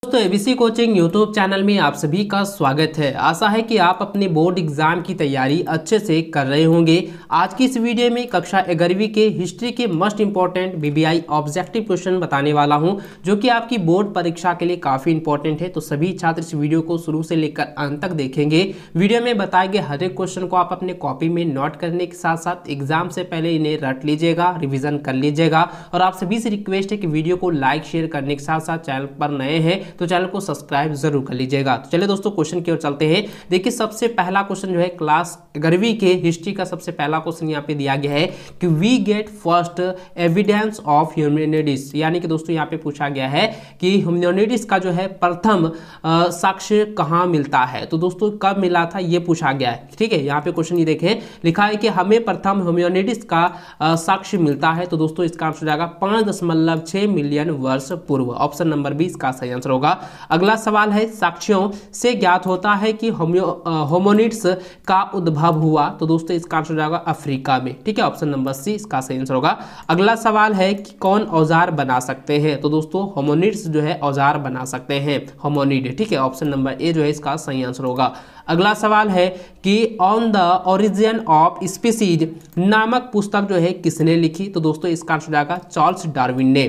दोस्तों ABC coaching YouTube channel में आप सभी का स्वागत है। आशा है कि आप अपने बोर्ड एग्जाम की तैयारी अच्छे से कर रहे होंगे। आज की इस वीडियो में कक्षा 11वीं के हिस्ट्री के most important BBI objective question बताने वाला हूं, जो कि आपकी बोर्ड परीक्षा के लिए काफ़ी इंपॉर्टेंट है। तो सभी छात्र इस वीडियो को शुरू से लेकर अंत तक देखेंगे। वीडियो में बताए गए हर एक क्वेश्चन को आप अपने कॉपी में नोट करने के साथ साथ एग्जाम से पहले इन्हें रट लीजिएगा, रिविजन कर लीजिएगा। और आप सभी से रिक्वेस्ट है कि वीडियो को लाइक शेयर करने के साथ साथ चैनल पर नए हैं तो चैनल को सब्सक्राइब जरूर कर लीजिएगा। तो चलिए दोस्तों क्वेश्चन की ओर चलते हैं। देखिए सबसे पहला क्वेश्चन जो है क्लास 11वीं के हिस्ट्री का सबसे पहला क्वेश्चन यहाँ पे दिया गया है कि we get first evidence of humanities, यानी कि दोस्तों यहाँ पे पूछा गया है कि ह्यूमैनिटीज का जो है प्रथम साक्ष्य कहाँ मिलता है। तो दोस्तों कब मिला था ये पूछा गया है। ठीक है, यहाँ पे क्वेश्चन ये देखें, लिखा है कि हमें प्रथम ह्यूमैनिटीज का साक्ष्य मिलता है। तो दोस्तों इसका आंसर हो जाएगा 5.6 मिलियन वर्ष पूर्व। ऑप्शन नंबर 20 का सही आंसर होगा। अगला सवाल है साक्ष्यों से ज्ञात होता है कि होमोनिड्स का उद्भव हुआ। तो दोस्तों इसका आंसर हो जाएगा अफ्रीका में। ठीक है, ऑप्शन नंबर सी इसका सही आंसर होगा। अगला सवाल है कि कौन औजार बना सकते हैं। तो दोस्तों होमोनिड्स जो है औजार बना सकते हैं, होमोनिड। ठीक है, ऑप्शन नंबर ए जो है इसका सही आंसर होगा। अगला सवाल है कि on the origin of species नामक पुस्तक जो है किसने लिखी। तो दोस्तों इसका आंसर हो जाएगा चार्ल्स डार्विन ने।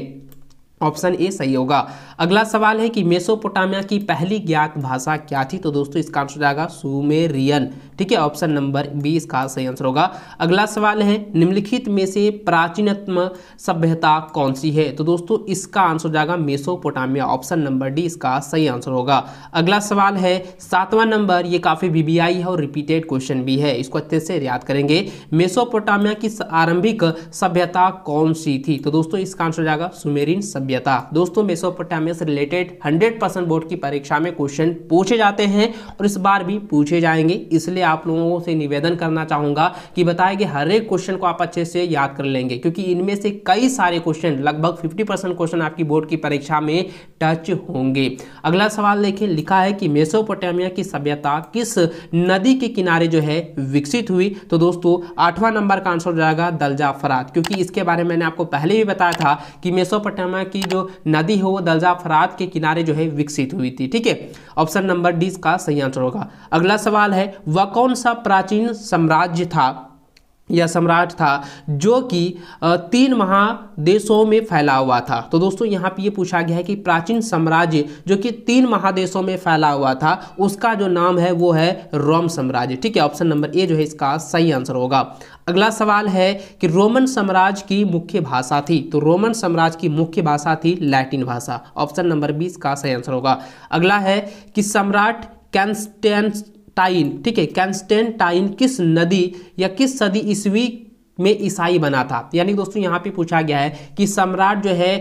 ऑप्शन ए सही होगा। अगला सवाल है कि मेसोपोटामिया की पहली ज्ञात भाषा क्या थी। तो दोस्तों इसका आंसर हो जाएगा सुमेरियन। ठीक है, ऑप्शन नंबर 20 का सही आंसर होगा। अगला सवाल है निम्नलिखित में से प्राचीनतम सभ्यता कौन सी है। तो दोस्तों इसका आंसर हो जाएगा मेसोपोटामिया। ऑप्शन नंबर डी इसका सही आंसर होगा। अगला सवाल है 7वां नंबर, ये काफी बीबीआई है और रिपीटेड क्वेश्चन भी है, इसको अच्छे से याद करेंगे। मेसोपोटामिया की आरंभिक सभ्यता कौन सी थी। तो दोस्तों इसका आंसर हो जाएगा सुमेरियन सभ्यता। दोस्तों मेसोपोटामिया से रिलेटेड 100% बोर्ड की परीक्षा में क्वेश्चन पूछे जाते हैं और इस बार भी पूछे जाएंगे, इसलिए आप लोगों से निवेदन करना चाहूंगा कि बताए गए हर एक क्वेश्चन को आप अच्छे से याद कर लेंगे, क्योंकि इनमें से कई सारे क्वेश्चन, लगभग 50% क्वेश्चन आपकी बोर्ड की परीक्षा में टच होंगे। अगला सवाल देखिए, लिखा है कि मेसोपोटामिया की सभ्यता किस नदी के किनारे जो है विकसित हुई। तो दोस्तों 8वां नंबर का आंसर हो जाएगा दलजा फरात, क्योंकि इसके बारे में मैंने आपको पहले भी बताया था कि मेसोपोटामिया की जो नदी है वो दलजा फरात के किनारे जो है विकसित हुई थी। ठीक है, ऑप्शन नंबर डी का सही आंसर होगा। अगला सवाल है वह कौन सा प्राचीन साम्राज्य था या सम्राट था जो कि 3 महादेशों में फैला हुआ था। तो दोस्तों यहाँ पे ये पूछा गया है कि प्राचीन साम्राज्य जो कि 3 महादेशों में फैला हुआ था उसका जो नाम है वो है रोम साम्राज्य। ठीक है, ऑप्शन नंबर ए जो है इसका सही आंसर होगा। अगला सवाल है कि रोमन साम्राज्य की मुख्य भाषा थी। तो रोमन साम्राज्य की मुख्य भाषा थी लैटिन भाषा। ऑप्शन नंबर 20 का सही आंसर होगा। अगला है कि सम्राट ठीक है, कैंस्टेंटाइन किस नदी या किस सदी ईस्वी में ईसाई बना था। यानी दोस्तों यहाँ पे पूछा गया है कि सम्राट जो है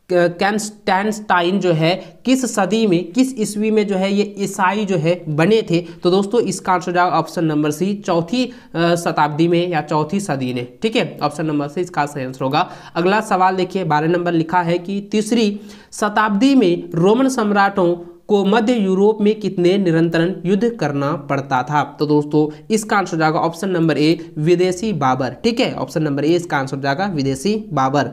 कैंस्टेंटाइन जो है किस सदी में, किस ईस्वी में जो है ये ईसाई जो है बने थे। तो दोस्तों इसका आंसर जाएगा ऑप्शन नंबर सी, 4वीं शताब्दी में या 4वीं सदी में। ठीक है, ऑप्शन नंबर सी इसका सही आंसर होगा। अगला सवाल देखिए 12 नंबर, लिखा है कि 3री शताब्दी में रोमन सम्राटों को मध्य यूरोप में कितने निरंतर युद्ध करना पड़ता था। तो दोस्तों इसका आंसर जाएगा ऑप्शन नंबर ए विदेशी बाबर। ठीक है, ऑप्शन नंबर ए इसका आंसर जाएगा विदेशी बाबर।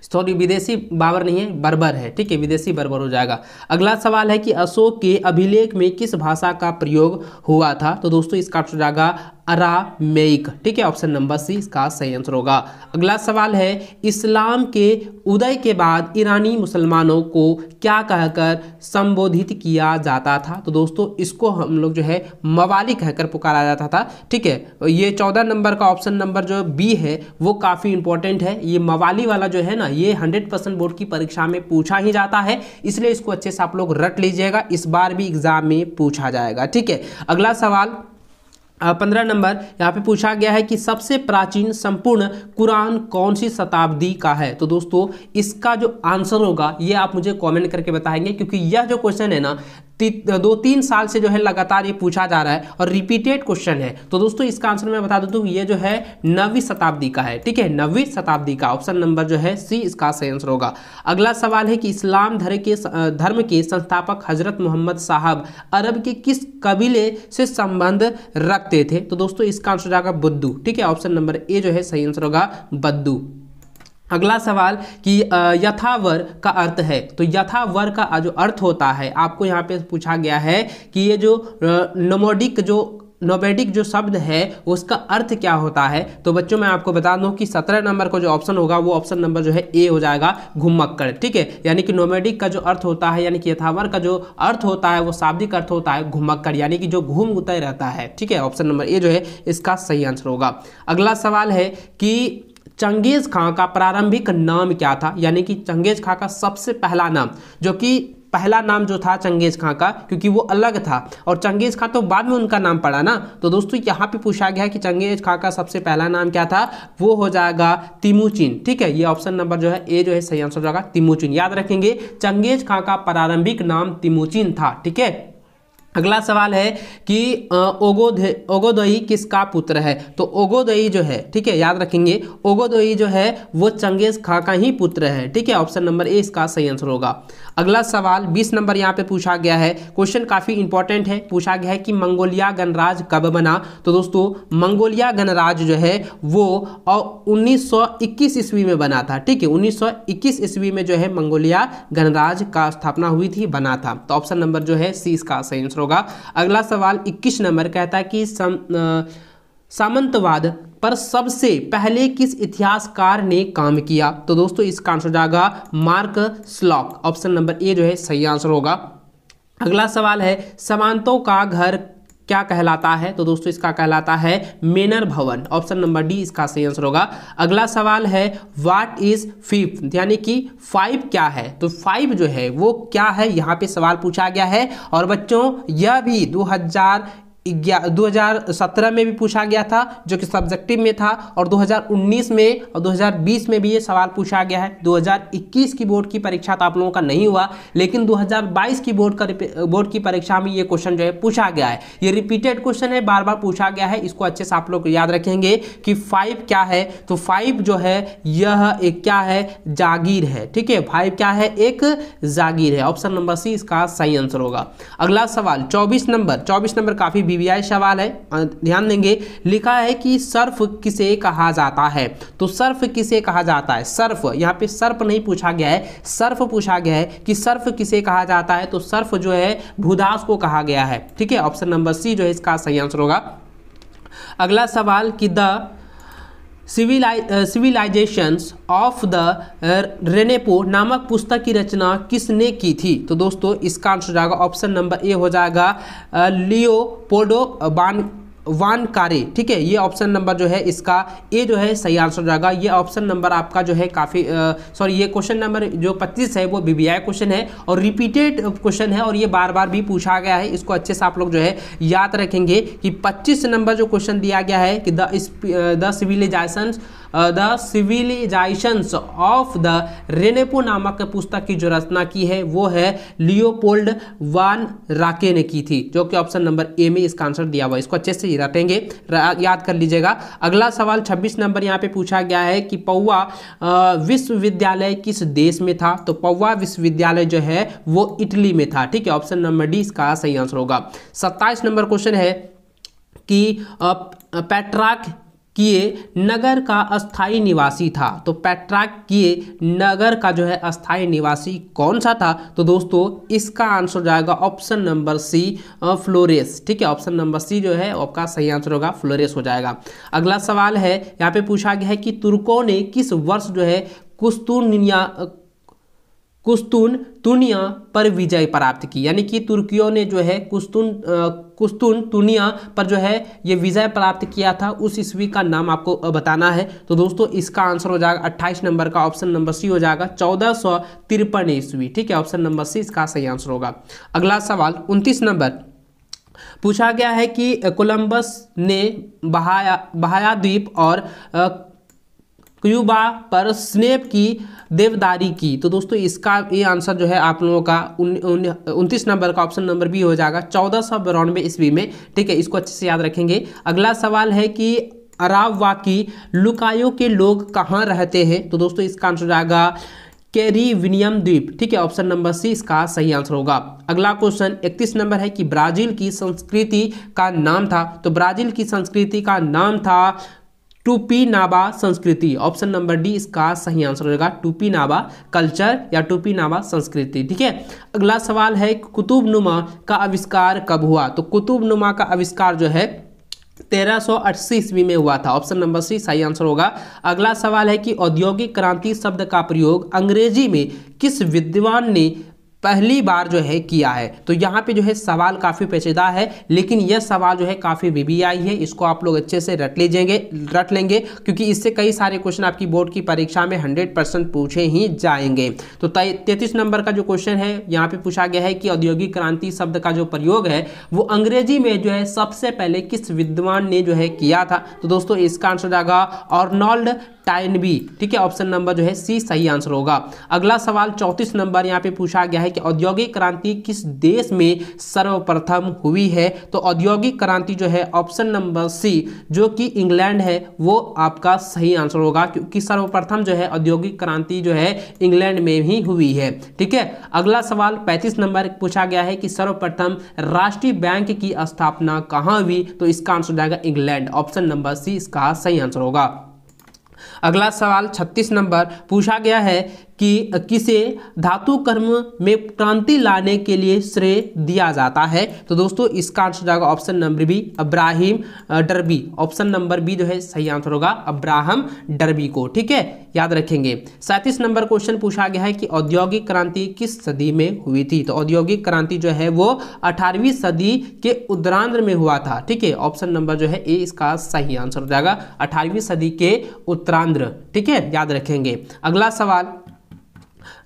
सॉरी, विदेशी बाबर नहीं है, बर्बर है। ठीक है, विदेशी बर्बर हो जाएगा। अगला सवाल है कि अशोक के अभिलेख में किस भाषा का प्रयोग हुआ था। तो दोस्तों इसका आंसर जाएगा अरामेइक। ठीक है, ऑप्शन नंबर सी इसका सही आंसर होगा। अगला सवाल है इस्लाम के उदय के बाद ईरानी मुसलमानों को क्या कहकर संबोधित किया जाता था। तो दोस्तों इसको हम लोग जो है मवाली कहकर पुकारा जाता था। ठीक है, ये 14 नंबर का ऑप्शन नंबर जो बी है वो काफ़ी इंपॉर्टेंट है। ये मवाली वाला जो है ना, ये 100% बोर्ड की परीक्षा में पूछा ही जाता है, इसलिए इसको अच्छे से आप लोग रट लीजिएगा, इस बार भी एग्जाम में पूछा जाएगा। ठीक है, अगला सवाल 15 नंबर, यहाँ पे पूछा गया है कि सबसे प्राचीन संपूर्ण कुरान कौन सी शताब्दी का है। तो दोस्तों इसका जो आंसर होगा ये आप मुझे कमेंट करके बताएंगे, क्योंकि यह जो क्वेश्चन है ना 2-3 साल से जो है लगातार ये पूछा जा रहा है और रिपीटेड क्वेश्चन है। तो दोस्तों इसका आंसर मैं बता दूं ये जो है 9वीं शताब्दी का है। ठीक है, 9वीं शताब्दी का ऑप्शन नंबर जो है सी इसका सही आंसर होगा। अगला सवाल है कि इस्लाम धर्म के संस्थापक हजरत मोहम्मद साहब अरब के किस कबीले से संबंध रखते थे। तो दोस्तों इसका आंसर जाएगा बुद्दू। ठीक है, ऑप्शन नंबर ए जो है सही आंसर होगा बद्दू। अगला सवाल कि यथावर का अर्थ है, तो यथावर का जो अर्थ होता है आपको यहाँ पे पूछा गया है कि ये जो नोमैडिक जो शब्द है उसका अर्थ क्या होता है। तो बच्चों मैं आपको बता दूं कि 17 नंबर का जो ऑप्शन होगा वो ऑप्शन नंबर जो है ए हो जाएगा, घुमक्कड़। ठीक है, यानी कि नोमैडिक का जो अर्थ होता है यानी कि यथावर का जो अर्थ होता है वो शाब्दिक अर्थ होता है घुमक्कड़, यानी कि जो घूमते रहता है। ठीक है, ऑप्शन नंबर ए जो है इसका सही आंसर होगा। अगला सवाल है कि चंगेज खां का प्रारंभिक नाम क्या था, यानी कि चंगेज खां का सबसे पहला नाम, जो कि पहला नाम जो था चंगेज खां का, क्योंकि वो अलग था और चंगेज खां तो बाद में उनका नाम पड़ा ना। तो दोस्तों यहाँ पे पूछा गया है कि चंगेज खां का सबसे पहला नाम क्या था, वो हो जाएगा तिमुचिन। ठीक है, ये ऑप्शन नंबर जो है ए जो है सही आंसर हो जाएगा, तिमुचिन। याद रखेंगे चंगेज खां का प्रारंभिक नाम तिमुचिन था। ठीक है, अगला सवाल है कि ओगोदोई किसका पुत्र है। तो ओगोदोई जो है, ठीक है, याद रखेंगे ओगोदोई जो है वो चंगेज खां का ही पुत्र है। ठीक है, ऑप्शन नंबर ए इसका सही आंसर होगा। अगला सवाल 20 नंबर यहाँ पे पूछा गया है, क्वेश्चन काफ़ी इंपॉर्टेंट है। पूछा गया है कि मंगोलिया गणराज्य कब बना। तो दोस्तों मंगोलिया गणराज्य जो है वो 1921 ईस्वी में बना था। ठीक है, 1921 ईस्वी में जो है मंगोलिया गणराज्य का स्थापना हुई थी, बना था। तो ऑप्शन नंबर जो है सी इसका सही आंसर होगा। अगला सवाल 21 नंबर कहता है कि सामंतवाद पर सबसे पहले किस इतिहासकार ने काम किया। तो दोस्तों इसका आंसर हो जाएगा mark slog, option number A जो है सही आंसर होगा। अगला सवाल है सामंतों का घर क्या कहलाता है। तो दोस्तों इसका कहलाता है मेनर भवन, ऑप्शन नंबर डी इसका सही आंसर होगा। अगला सवाल है व्हाट इज फिफ्थ, यानी कि 5 क्या है। तो 5 जो है वो क्या है, यहाँ पे सवाल पूछा गया है। और बच्चों यह भी 2017 में भी पूछा गया था जो कि सब्जेक्टिव में था, और 2019 में और 2020 में भी ये सवाल पूछा गया है। 2021 की बोर्ड की परीक्षा तो आप लोगों का नहीं हुआ, लेकिन 2022 की बोर्ड की परीक्षा में ये क्वेश्चन जो है पूछा गया है। ये रिपीटेड क्वेश्चन है, बार बार पूछा गया है। इसको अच्छे से आप लोग याद रखेंगे कि 5 क्या है। तो 5 जो है यह एक क्या है, जागीर है। ठीक है, 5 क्या है, एक जागीर है, ऑप्शन नंबर सी इसका सही आंसर होगा। अगला सवाल 24 नंबर काफी बीबीआई सवाल है, ध्यान देंगे। लिखा है कि सर्फ किसे कहा जाता है। तो सर्फ किसे कहा जाता है, सर्फ, यहाँ पे सर्फ नहीं पूछा गया है, सर्फ पूछा गया है कि सर्फ किसे कहा जाता है। तो सर्फ जो है भूदास को कहा गया है। ठीक है, ऑप्शन नंबर सी जो है इसका सही आंसर होगा। अगला सवाल कि द सिविलाइजेशंस ऑफ द रेनेपो नामक पुस्तक की रचना किसने की थी। तो दोस्तों इसका आंसर हो जाएगा ऑप्शन नंबर ए हो जाएगा लियोपोल्डो वानकारे। ठीक है, ये ऑप्शन नंबर जो है इसका ए जो है सही आंसर हो जाएगा। ये ऑप्शन नंबर आपका जो है काफ़ी ये क्वेश्चन नंबर जो 25 है वो बीबीआई क्वेश्चन है और रिपीटेड क्वेश्चन है, और ये बार बार भी पूछा गया है। इसको अच्छे से आप लोग जो है याद रखेंगे कि 25 नंबर जो क्वेश्चन दिया गया है कि द सिविलाइजेशंस ऑफ द रेनेपो नामक पुस्तक की जो रचना की है वो है लियोपोल्ड वान राके ने की थी, जो कि ऑप्शन नंबर ए में इसका आंसर दिया हुआ है। इसको अच्छे से रटेंगे, याद कर लीजिएगा। अगला सवाल 26 नंबर यहाँ पे पूछा गया है कि पौवा विश्वविद्यालय किस देश में था। तो पौवा विश्वविद्यालय जो है वो इटली में था। ठीक है, ऑप्शन नंबर डी इसका सही आंसर होगा। 27 नंबर क्वेश्चन है कि पेट्रार्क किए नगर का अस्थाई निवासी था। तो पेट्रार्क किए नगर का जो है अस्थाई निवासी कौन सा था। तो दोस्तों इसका आंसर हो जाएगा ऑप्शन नंबर सी फ्लोरेस। ठीक है, ऑप्शन नंबर सी जो है आपका सही आंसर होगा, फ्लोरेस हो जाएगा। अगला सवाल है यहाँ पे पूछा गया है कि तुर्कों ने किस वर्ष जो है कुस्तुनतुनिया पर विजय प्राप्त की। यानी कि तुर्कियों ने जो है कुस्तुनतुनिया पर जो है ये विजय प्राप्त किया था, उस ईस्वी का नाम आपको बताना है। तो दोस्तों इसका आंसर हो जाएगा 28 नंबर का ऑप्शन नंबर सी हो जाएगा 1453 ईस्वी। ठीक है, ऑप्शन नंबर सी इसका सही आंसर होगा। अगला सवाल 29 नंबर पूछा गया है कि कोलंबस ने बहाया द्वीप और क्यूबा पर स्नेप की देवदारी की। तो दोस्तों इसका ये आंसर जो है आप लोगों का 29 नंबर का ऑप्शन नंबर बी हो जाएगा 1492 ईस्वी में। ठीक है, इसको अच्छे से याद रखेंगे। अगला सवाल है कि अरावाकी लुकायो के लोग कहाँ रहते हैं। तो दोस्तों इसका आंसर हो जाएगा कैरिबियन द्वीप। ठीक है, ऑप्शन नंबर सी इसका सही आंसर होगा। अगला क्वेश्चन 31 नंबर है कि ब्राजील की संस्कृति का नाम था। तो ब्राजील की संस्कृति का नाम था टूपीनाबा संस्कृति, ऑप्शन नंबर डी इसका सही आंसर होगा, टूपीनाबा कल्चर या टूपीनाबा संस्कृति। ठीक है, अगला सवाल है कुतुबनुमा का आविष्कार कब हुआ? तो कुतुबनुमा का आविष्कार जो है 1380 ईस्वी में हुआ था, ऑप्शन नंबर सी सही आंसर होगा। अगला सवाल है कि औद्योगिक क्रांति शब्द का प्रयोग अंग्रेजी में किस विद्वान ने पहली बार जो है किया है? तो यहाँ पे जो है सवाल काफ़ी पेचीदा है, लेकिन यह सवाल जो है काफ़ी वीवीआई है, इसको आप लोग अच्छे से रट लेंगे क्योंकि इससे कई सारे क्वेश्चन आपकी बोर्ड की परीक्षा में 100% पूछे ही जाएंगे। तो 33 नंबर का जो क्वेश्चन है यहाँ पे पूछा गया है कि औद्योगिक क्रांति शब्द का जो प्रयोग है वो अंग्रेजी में जो है सबसे पहले किस विद्वान ने जो है किया था? तो दोस्तों इसका आंसर जाएगा आर्नोल्ड टाइनबी। ठीक है, ऑप्शन नंबर जो है सी सही आंसर होगा। अगला सवाल 34 नंबर यहाँ पे पूछा गया है कि औद्योगिक क्रांति किस देश में सर्वप्रथम हुई है? तो औद्योगिक क्रांति जो है ऑप्शन नंबर सी जो कि इंग्लैंड है वो आपका सही आंसर होगा, क्योंकि सर्वप्रथम जो है औद्योगिक क्रांति जो है इंग्लैंड में ही हुई है। ठीक है, अगला सवाल 35 नंबर पूछा गया है कि सर्वप्रथम राष्ट्रीय बैंक की स्थापना कहाँ हुई? तो इसका आंसर जाएगा इंग्लैंड, ऑप्शन नंबर सी इसका सही आंसर होगा। अगला सवाल 36 नंबर पूछा गया है कि किसे धातु कर्म में क्रांति लाने के लिए श्रेय दिया जाता है? तो दोस्तों इसका आंसर जाएगा option number B Abraham Darby, option number B जो है सही आंसर होगा अब्राहम डर्बी को। ठीक है, याद रखेंगे। 37 नंबर क्वेश्चन पूछा गया है कि औद्योगिक क्रांति किस सदी में हुई थी? तो औद्योगिक क्रांति जो है वो 18वीं सदी के उत्तरार्ध में हुआ था। ठीक है, ऑप्शन नंबर जो है ए इसका सही आंसर हो जाएगा, 18वीं सदी के उत्तरार्ध। ठीक है, याद रखेंगे। अगला सवाल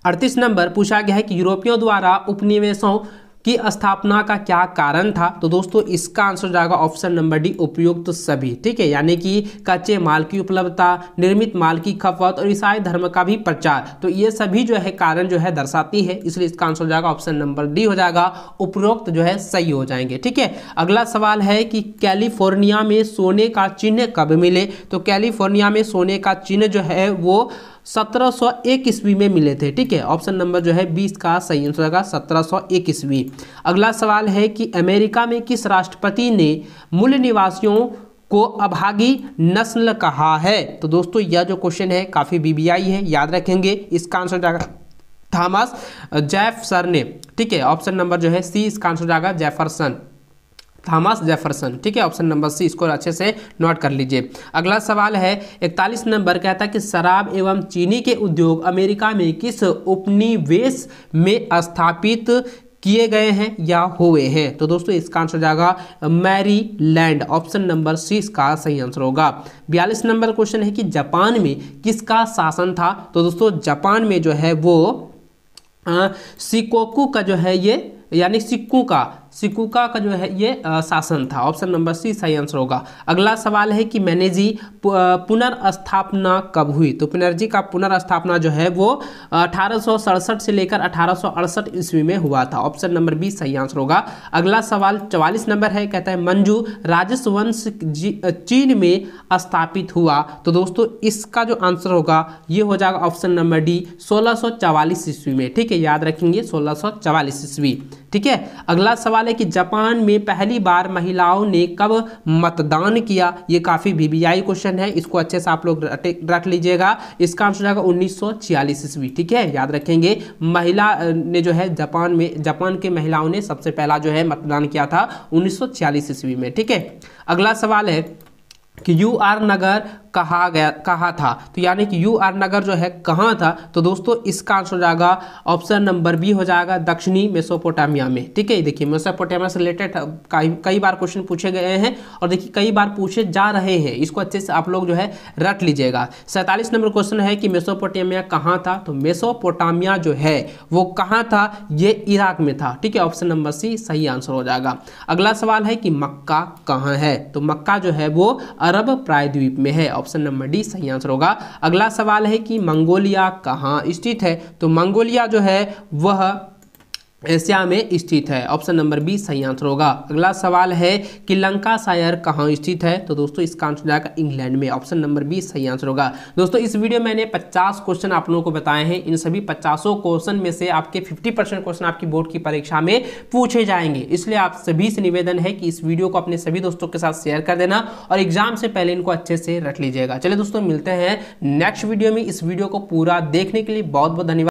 38 नंबर पूछा गया है कि यूरोपियों द्वारा उपनिवेशों की स्थापना का क्या कारण था? तो दोस्तों इसका आंसर जाएगा ऑप्शन नंबर डी उपयुक्त सभी। ठीक है, यानी कि कच्चे माल की उपलब्धता, निर्मित माल की खपत और ईसाई धर्म का भी प्रचार, तो ये सभी जो है कारण जो है दर्शाती है, इसलिए इसका आंसर हो जाएगा ऑप्शन नंबर डी हो जाएगा, उपरोक्त जो है सही हो जाएंगे। ठीक है, अगला सवाल है कि कैलिफोर्निया में सोने का चिन्ह कब मिले? तो कैलिफोर्निया में सोने का चिन्ह जो है वो 1701 ईस्वी में मिले थे। ठीक है, ऑप्शन नंबर जो है 20 का सही आंसर होगा 1701 ईस्वी। अगला सवाल है कि अमेरिका में किस राष्ट्रपति ने मूल निवासियों को अभागी नस्ल कहा है? तो दोस्तों यह जो क्वेश्चन है काफी बीबीआई है, याद रखेंगे। इसका आंसर जाएगा थॉमस जेफरसन ने। ठीक है, ऑप्शन नंबर जो है सी इसका आंसर जाएगा जेफरसन, थॉमस जेफरसन। ठीक है, ऑप्शन नंबर सी इसको अच्छे से नोट कर लीजिए। अगला सवाल है 41 नंबर, कहता है कि शराब एवं चीनी के उद्योग अमेरिका में किस उपनिवेश में स्थापित किए गए हैं या हुए हैं? तो दोस्तों इसका आंसर जाएगा मैरीलैंड, ऑप्शन नंबर सी इसका सही आंसर होगा। 42 नंबर क्वेश्चन है कि जापान में किसका शासन था? तो दोस्तों जापान में जो है वो शिकोकू का जो है ये यानी सिकुका का जो है ये शासन था, ऑप्शन नंबर सी सही आंसर होगा। अगला सवाल है कि मेनेजी पुनर्स्थापना कब हुई? तो पुनर्जी का पुनर्स्थापना जो है वो 1867 से लेकर 1868 ईस्वी में हुआ था, ऑप्शन नंबर बी सही आंसर होगा। अगला सवाल 44 नंबर है, कहता है मंजू राजस्व वंश चीन में स्थापित हुआ। तो दोस्तों इसका जो आंसर होगा ये हो जाएगा ऑप्शन नंबर डी 1644 ईस्वी में। ठीक है, याद रखेंगे 1644 ईस्वी। ठीक है, अगला सवाल है कि जापान में पहली बार महिलाओं ने कब मतदान किया? ये काफी वीवीआई क्वेश्चन है, इसको अच्छे से आप लोग रख लीजिएगा। इसका आंसर जाएगा 1946 ईस्वी। ठीक है, याद रखेंगे। महिला ने जो है जापान के महिलाओं ने सबसे पहला जो है मतदान किया था 1946 ईस्वी में। ठीक है, अगला सवाल है कि यूआर नगर कहा था? तो यानी कि यूआर नगर जो है कहाँ था? तो दोस्तों इसका आंसर हो जाएगा ऑप्शन नंबर बी हो जाएगा दक्षिणी मेसोपोटामिया में। ठीक है, देखिए मेसोपोटामिया से रिलेटेड कई बार क्वेश्चन पूछे गए हैं और देखिए कई बार पूछे जा रहे हैं, इसको अच्छे से आप लोग जो है रट लीजिएगा। 47 नंबर क्वेश्चन है कि मेसोपोटामिया कहाँ था? तो मेसोपोटामिया जो है वो कहाँ था? ये इराक में था। ठीक है, ऑप्शन नंबर सी सही आंसर हो जाएगा। अगला सवाल है कि मक्का कहाँ है? तो मक्का जो है वो अरब प्रायद्वीप में है, ऑप्शन नंबर डी सही आंसर होगा। अगला सवाल है कि मंगोलिया कहाँ स्थित है? तो मंगोलिया जो है वह एशिया में स्थित है। ऑप्शन नंबर बी सही आंसर होगा। अगला सवाल है कि लंकाशायर कहाँ स्थित है? तो दोस्तों इसका आंसर जाएगा इंग्लैंड में। ऑप्शन नंबर बी सही आंसर होगा। दोस्तों इस वीडियो में मैंने 50 क्वेश्चन आप लोगों को बताए हैं। इन सभी 50 क्वेश्चन में से आपके 50% क्वेश्चन आपकी बोर्ड की परीक्षा में पूछे जाएंगे। इसलिए आप सभी से निवेदन है कि इस वीडियो को अपने सभी दोस्तों के साथ शेयर कर देना और एग्जाम से पहले इनको अच्छे से रख लीजिएगा। चलिए दोस्तों मिलते हैं नेक्स्ट वीडियो में। इस वीडियो को पूरा देखने के लिए बहुत बहुत धन्यवाद।